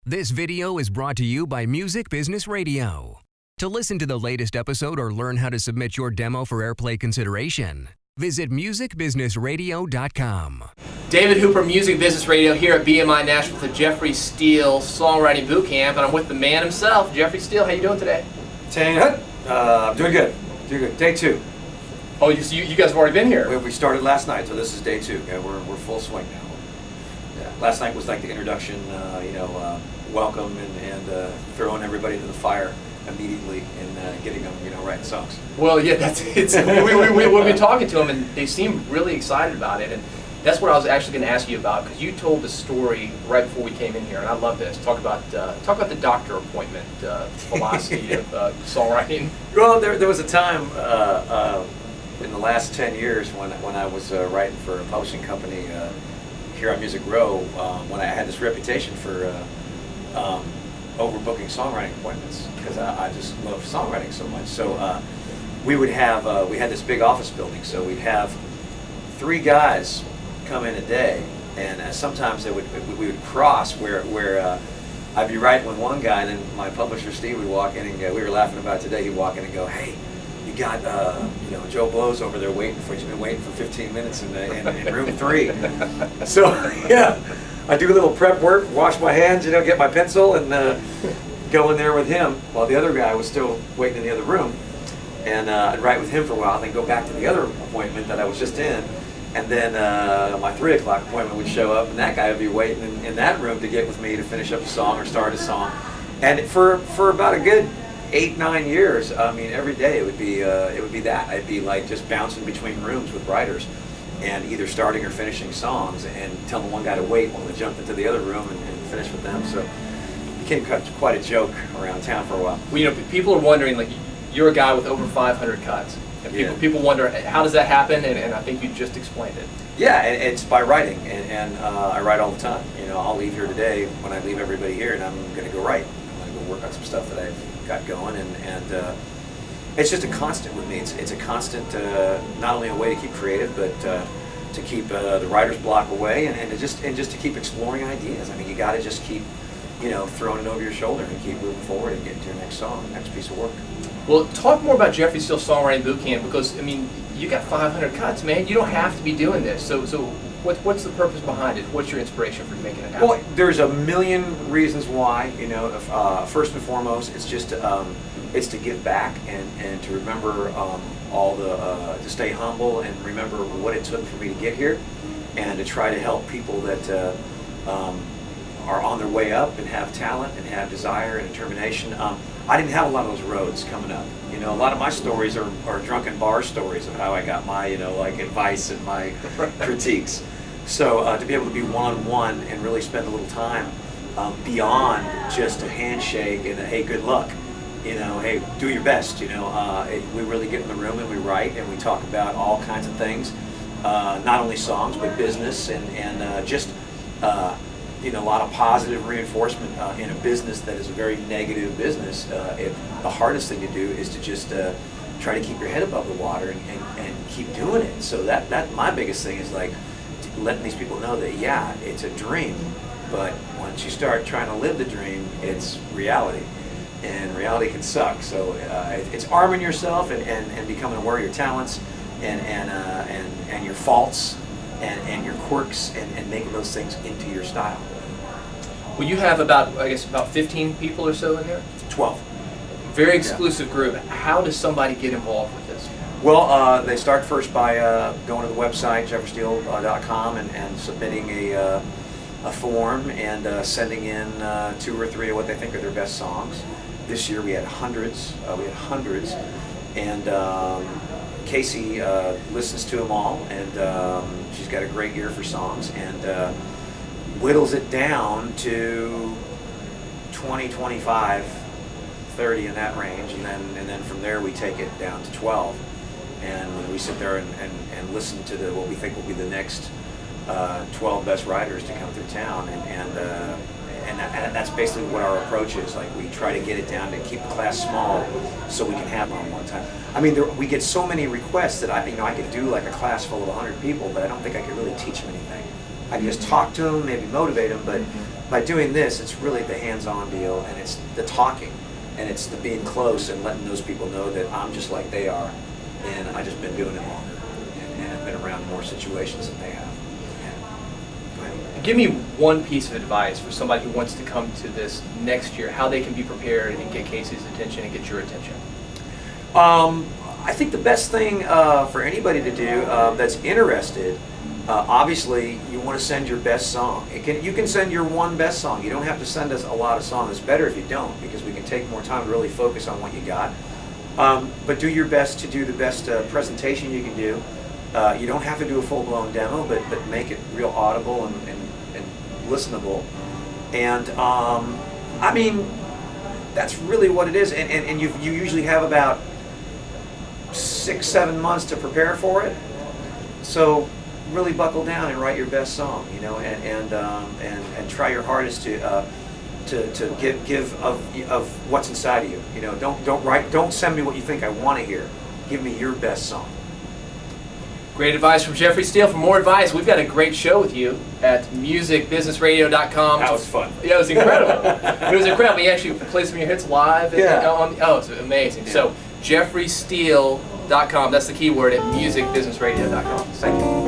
This video is brought to you by Music Business Radio. To listen to the latest episode or learn how to submit your demo for airplay consideration, visit musicbusinessradio.com. David Hooper, Music Business Radio, here at BMI Nashville with the Jeffrey Steele Songwriting Bootcamp, and I'm with the man himself, Jeffrey Steele. How you doing today? I'm doing good. Doing good. Day two. Oh, you guys have already been here. We started last night, so this is day two. Okay, we're full swing now. Yeah. Last night was like the introduction, welcome and throwing everybody to the fire immediately and getting them, writing songs. Well, yeah, that's it's. We've been talking to them, and they seem really excited about it, and that's what I was actually going to ask you about, because you told the story right before we came in here, and I love this. Talk about the doctor appointment philosophy of songwriting. Well, there was a time in the last 10 years when I was writing for a publishing company here on Music Row, when I had this reputation for overbooking songwriting appointments, because I just love songwriting so much. So we had this big office building, so we'd have 3 guys come in a day, and sometimes we would cross where I'd be writing with one guy, and then my publisher Steve would walk in and go, we were laughing about it today, he'd walk in and go, hey, you got Joe Blow's over there waiting for you. He's been waiting for 15 minutes in room 3. So yeah, I do a little prep work, wash my hands, get my pencil, and go in there with him while the other guy was still waiting in the other room, and I'd write with him for a while, then go back to the other appointment that I was just in, and then my 3 o'clock appointment would show up, and that guy would be waiting in that room to get with me to finish up a song or start a song, and for about a good 8-9 years, every day it would be that. I'd be like just bouncing between rooms with writers, and either starting or finishing songs, and telling one guy to wait while I jumped into the other room and finished with them. So it became quite a joke around town for a while. Well, people are wondering, like, you're a guy with over 500 cuts, and people wonder, how does that happen? And I think you just explained it. Yeah, and it's by writing, and I write all the time. I'll leave here today when I leave everybody here, and I'm going to go write. I'm going to go work on some stuff that I've got going, and it's just a constant with me. It's a constant, not only a way to keep creative, but to keep the writer's block away, and just to keep exploring ideas. You got to just keep throwing it over your shoulder and keep moving forward and getting to your next song, next piece of work. Well, talk more about Jeffrey Steele Songwriting Bootcamp, because you got 500 cuts, man. You don't have to be doing this. So what's the purpose behind it? What's your inspiration for making it happen? Well, there's a million reasons why. First and foremost, it's just it's to give back and to remember to stay humble and remember what it took for me to get here, and to try to help people that are on their way up and have talent and have desire and determination. I didn't have a lot of those roads coming up. A lot of my stories are drunken bar stories of how I got my advice and my critiques. So to be able to be one-on-one and really spend a little time beyond just a handshake and a hey, good luck, hey, do your best. We really get in the room and we write and we talk about all kinds of things, not only songs but business and just a lot of positive reinforcement in a business that is a very negative business. The hardest thing to do is to just try to keep your head above the water and keep doing it. So that my biggest thing is letting these people know that, yeah, it's a dream, but once you start trying to live the dream, it's reality, and reality can suck. So it's arming yourself and becoming aware of your talents and your faults and your quirks and making those things into your style. Well, you have about 15 people or so in there? 12. Very exclusive group. How does somebody get involved with this? Well, they start first by going to the website, jeffreysteele.com, and submitting a form and sending in 2 or 3 of what they think are their best songs. This year we had hundreds. And Casey listens to them all, and she's got a great ear for songs, and whittles it down to 20, 25, 30 in that range, and then from there we take it down to 12, and we sit there and listen to what we think will be the next 12 best writers to come through town, and that's basically what our approach is. We try to get it down to keep the class small so we can have them on one time. We get so many requests that I could do a class full of 100 people, but I don't think I could really teach them anything. I can just talk to them, maybe motivate them, but by doing this, it's really the hands-on deal, and it's the talking, and it's the being close and letting those people know that I'm just like they are, and I've just been doing it longer, and I've been around more situations than they have. Give me one piece of advice for somebody who wants to come to this next year, how they can be prepared and get Casey's attention and get your attention. I think the best thing for anybody to do that's interested, obviously you want to send your best song. You can send your one best song. You don't have to send us a lot of songs. It's better if you don't, because we can take more time to really focus on what you got. But do your best to do the best presentation you can do. You don't have to do a full-blown demo, but make it real audible and listenable. And I mean, that's really what it is. And you usually have about 6-7 months to prepare for it. So really buckle down and write your best song, you know, and try your hardest to give of what's inside of you. You know, don't send me what you think I want to hear. Give me your best song. Great advice from Jeffrey Steele. For more advice, we've got a great show with you at musicbusinessradio.com. That was fun. Yeah, it was incredible. It was incredible. You actually played some of your hits live. It's amazing. Yeah. So, jeffreysteele.com. That's the keyword at musicbusinessradio.com. Thank you.